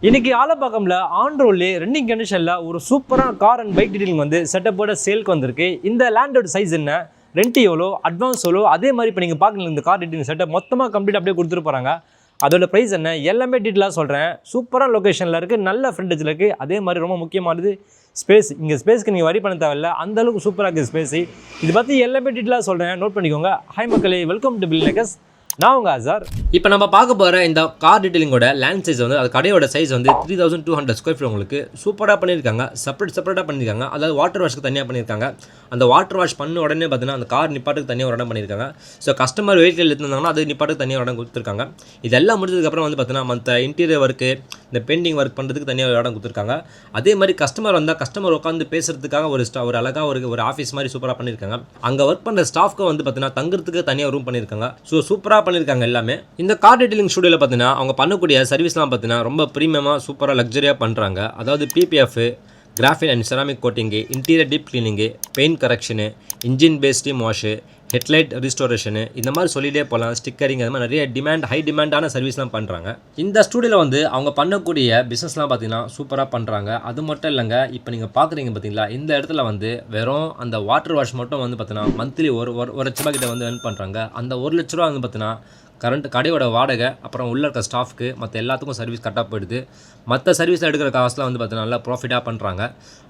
இன்னைக்கு ஆலப்பாக்கம்ல ஆன் ரோட்லேயே ரன்னிங் கண்டிஷனில் ஒரு சூப்பரான கார் அண்ட் பைக் டீலிங் வந்து செட்டப்போட சேல்க்கு வந்திருக்கு. இந்த லேண்டோட சைஸ் என்ன, ரெண்ட் எவ்வளோ, அட்வான்ஸ் எவ்வளோ, அதே மாதிரி இப்போ நீங்கள் பார்க்கலாம் இந்த கார் டீலிங் செட்டப் மொத்தமாக கம்ப்ளீட் அப்படியே கொடுத்துட்டு போகிறாங்க. அதோட ப்ரைஸ் என்ன எல்லாமே டீட்டெயிலாக சொல்கிறேன். சூப்பரான லொக்கேஷனில் இருக்குது, நல்ல ஃப்ரண்டேஜில் இருக்குது. அதே மாதிரி ரொம்ப முக்கியமானது ஸ்பேஸ். இங்கே ஸ்பேஸ்க்கு நீங்கள் வரி பண்ண தேவையில்ல, அந்தளவுக்கு சூப்பராக இருக்குது ஸ்பேஸு. இது பற்றி எல்லாமே டீட்டெயிலாக சொல்கிறேன், நோட் பண்ணிக்கோங்க. ஹாய் மக்களே, வெல்கம் டு பில்நேக்கர்ஸ். நான் உங்கள் ஆசார். இப்போ நம்ம பார்க்க போகிற இந்த கார் டீட்டெயிலிங்கோட லேண்ட் சைஸ் வந்து அது கடையோட சைஸ் வந்து 3200 ஸ்கொயர் ஃபீட் உங்களுக்கு சூப்பராக பண்ணியிருக்காங்க. செப்பரேட்டாக பண்ணியிருக்காங்க. அதாவது வாட்டர் வாஷ்க்கு தனியாக பண்ணியிருக்காங்க. அந்த வாட்டர் வாஷ் பண்ண உடனே பார்த்தீங்கன்னா அந்த கார் நிப்பாட்டுக்கு தனியாக ஒரு இடம் பண்ணியிருக்காங்க. ஸோ கஸ்டமர் வெஹிக்கிள் எடுத்துருந்தாங்கன்னா அது நிப்பாட்டுக்கு தனியாக ஒரு இடம் கொடுத்துருக்காங்க. இதெல்லாம் முடிஞ்சதுக்கப்புறம் வந்து பார்த்தீங்கன்னா மற்ற இன்டீரியர் ஒர்க்கு, இந்த பெயிண்டிங் ஒர்க் பண்ணுறதுக்கு தனியாக ஒரு இடம் கொடுத்துருக்காங்க. அதே மாதிரி கஸ்டமர் வந்தால் கஸ்டமர் உட்காந்து பேசுறதுக்காக ஒரு அழகாக ஒரு ஆஃபீஸ் மாதிரி சூப்பராக பண்ணியிருக்காங்க. அங்கே ஒர்க் பண்ணுற ஸ்டாஃப்க்கு வந்து பார்த்தீங்கன்னா தங்குறதுக்கு தனியாக ரூம் பண்ணியிருக்காங்க. ஸோ சூப்பராக பண்ணியிருக்காங்க எல்லாமே. இந்த கார் டீட்டெயிலிங் ஸ்டுடியோவில் பார்த்தீங்கன்னா அவங்க பண்ணக்கூடிய சர்வீஸ்லாம் பார்த்தீங்கன்னா ரொம்ப ப்ரீமியமாக சூப்பராக லக்ஸரியாக பண்ணுறாங்க. அதாவது PPF, graphene and ceramic coating, interior deep cleaning, paint correction, engine bay steam wash, headlight restoration, இந்த மாதிரி சொல்லிகிட்டே போகலாம். ஸ்டிக்கரிங், அது மாதிரி நிறைய ஹை டிமாண்டான சர்வீஸ்லாம் பண்ணுறாங்க. இந்த ஸ்டூடியோவில் வந்து அவங்க பண்ணக்கூடிய பிஸ்னஸ்லாம் பார்த்தீங்கன்னா சூப்பராக பண்ணுறாங்க. அது மட்டும் இல்லைங்க, இப்போ நீங்கள் பார்க்குறீங்க பார்த்தீங்களா, இந்த இடத்துல வந்து வெறும் அந்த வாட்டர் வாஷ் மட்டும் வந்து பார்த்தீங்கன்னா மந்த்லி ஒரு லட்ச ரூபா கிட்ட வந்து earn பண்ணுறாங்க. அந்த 1 லட்ச ரூபா வந்து பார்த்தீங்கன்னா கடையோட வாடகை, அப்புறம் உள்ள இருக்க ஸ்டாஃப்க்கு மற்ற எல்லாத்துக்கும் சர்வீஸ் கரெக்டாக போயிடுது. மற்ற சர்வீஸில் எடுக்கிற காசுலாம் வந்து பார்த்தீங்கன்னா நல்லா ப்ராஃபிட்டாக பண்ணுறாங்க.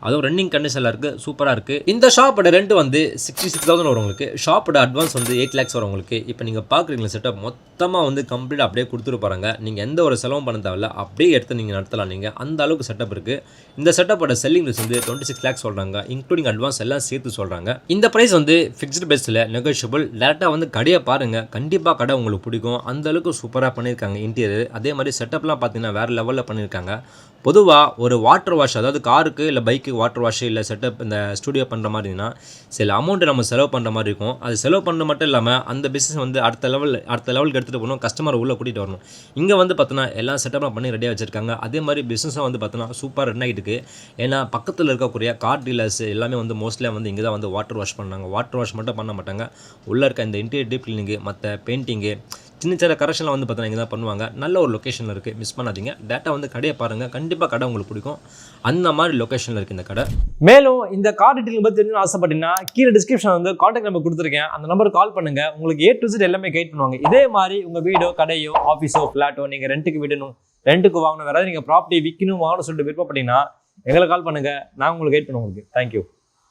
அதுவும் ரன்னிங் கண்டிஷனில் இருக்குது, சூப்பராக இருக்குது. இந்த ஷாப்போட ரெண்ட் வந்து 66,000 வரும் உங்களுக்கு. ஷாப்போட அட்வான்ஸ் வந்து 8 lakhs வரும் உங்களுக்கு. இப்போ நீங்கள் பார்க்குறீங்களா செட்டப் மொத்தமாக வந்து கம்ப்ளீட் அப்படியே கொடுத்துட்டு போகிறாங்க. நீங்கள் எந்த ஒரு செலவும் பண்ண தேவையில்ல, அப்படியே எடுத்து நீங்கள் நடத்தலாம். நீங்கள் அந்த அளவுக்கு செட்டப் இருக்குது. இந்த செட்டப்போட செல்லிங் ப்ரைஸ் வந்து 26 lakhs சொல்கிறாங்க, இன்க்ளூடிங் அட்வான்ஸ் எல்லாம் சேர்த்து சொல்கிறாங்க. இந்த ப்ரைஸ் வந்து ஃபிக்ஸ்டு பேஸில் நெகோஷியபிள். டேரெக்டாக வந்து கடையை பாருங்கள், கண்டிப்பாக கடை உங்களுக்கு பிடிக்கும். அந்த அளவுக்கு சூப்பராக பண்ணியிருக்காங்க இன்டீரியர். அதே மாதிரி செட்டப்லாம் பார்த்தீங்கன்னா வேறு லெவலில் பண்ணியிருக்காங்க. பொதுவாக ஒரு வாட்டர் வாஷ், அதாவது காருக்கு இல்லை பைக்கு வாட்டர் வாஷ் இல்லை செட்டப் இந்த ஸ்டுடியோ பண்ணுற மாதிரினா சில அமௌண்ட்டு நம்ம செலவு பண்ணுற மாதிரி இருக்கும். அது செலவு பண்ண மட்டும் இல்லாமல் அந்த பிஸ்னஸ் வந்து அடுத்த லெவலுக்கு எடுத்துகிட்டு போகணும், கஸ்டமர் உள்ளே கூட்டிகிட்டு வரணும். இங்கே வந்து பார்த்தோன்னா எல்லா செட்டப்லாம் பண்ணி ரெடியாக வச்சுருக்காங்க. அதே மாதிரி பிஸ்னஸும் வந்து பார்த்தோன்னா சூப்பராக ரன் ஆகிட்டு இருக்குது. ஏன்னா பக்கத்தில் இருக்கக்கூடிய கார் டீலர்ஸ் எல்லாமே வந்து மோஸ்ட்லியாக வந்து இங்கே தான் வந்து வாட்டர் வாஷ் பண்ணாங்க. வாட்டர் வாஷ் மட்டும் பண்ண மாட்டாங்க, உள்ளே இருக்க இந்த இன்டீரியர் டீப் கிளீனிங்கு, மற்ற பெயிண்டிங்கு, சின்ன கரெக்ஷன்லாம் வந்து பார்த்தீங்கன்னா இங்கே தான் பண்ணுவாங்க. நல்ல ஒரு லொக்கேஷனில் இருக்குது, மிஸ் பண்ணாதீங்க. டேட்டா வந்து கடையை பாருங்கள், கண்டிப்பாக கடை உங்களுக்கு பிடிக்கும். அந்த மாதிரி லொக்கேஷனில் இருக்குது இந்த கடை. மேலும் இந்த கார் டீட்டெயில் பற்றி தெரிஞ்சு ஆசைப்பட்டீங்கன்னா கீழே டிஸ்கிரிப்ஷன் வந்து கான்டாக்ட் நம்பர் கொடுத்துருக்கேன், அந்த நம்பருக்கு கால் பண்ணுங்கள். உங்களுக்கு A to Z எல்லாமே கைட் பண்ணுவாங்க. இதே மாதிரி உங்கள் வீடோ, கடையோ, ஆஃபீஸோ, ஃப்ளாட்டோ நீங்கள் ரெண்ட்டுக்கு விடணும், ரெண்ட்டுக்கு வாங்கணும், வேறு நீங்கள் ப்ராப்பர்ட்டி விற்கணும் வாங்கணும்னு சொல்லிட்டு விருப்பப்பட்டீங்கன்னா எங்களை கால் பண்ணுங்கள், நான் உங்களுக்கு கைட் பண்ணுவோம் உங்களுக்கு. தேங்க்யூ.